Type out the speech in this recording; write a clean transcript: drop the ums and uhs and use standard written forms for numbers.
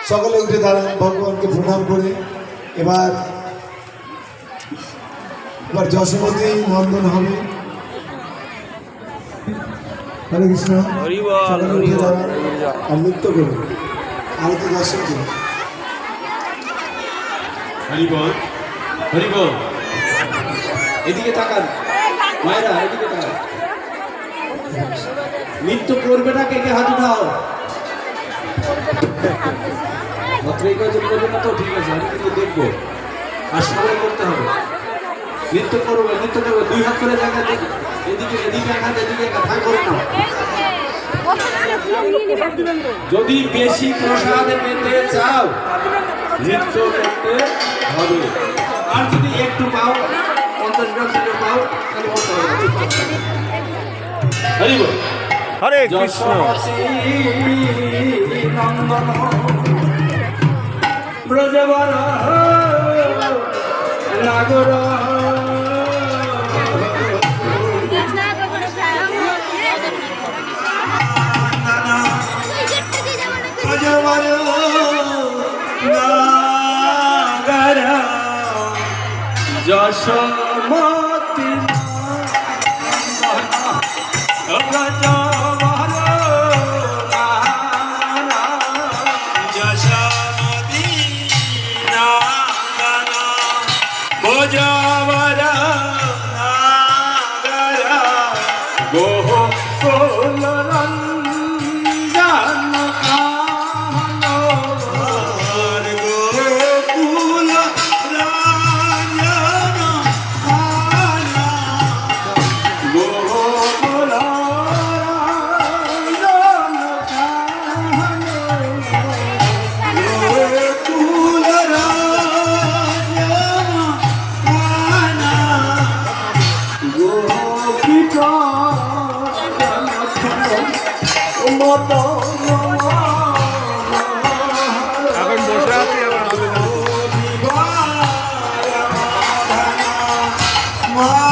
সকলে উঠে দাঁড়ান ভগবানকে প্রণাম করে। এবার যশোমতী নন্দন হবে। হরে কৃষ্ণ। সকলে উঠে দাঁড়ান আর নৃত্য করুন, আরতি দর্শন করুন। হরিবল হরিবল। এদিকে তাকান মায়েরা, এদিকে তাকান। নৃত্য করবে না, কে কে হাত উঠাও। মাত্র এই কজন করবে না তো ঠিক আছে, আমি কিন্তু দেখবো। আর সবাই করতে হবে, নৃত্য করবে, নৃত্য করবে। দুই হাত করে জায়গা দেখি, এদিকে এদিকে এক হাত, এদিকে এক হাত, তাই করবে না। যদি বেশি প্রসাদ পেতে চাও নৃত্য করতে হবে, আর যদি একটু পাও 50 গ্রাম থেকে পাও তাহলে করতে হবে। হরি বল। হরে কৃষ্ণ। নন্দন ব্রজবর নাগর ব্রজবর নাগর যশোমতী মা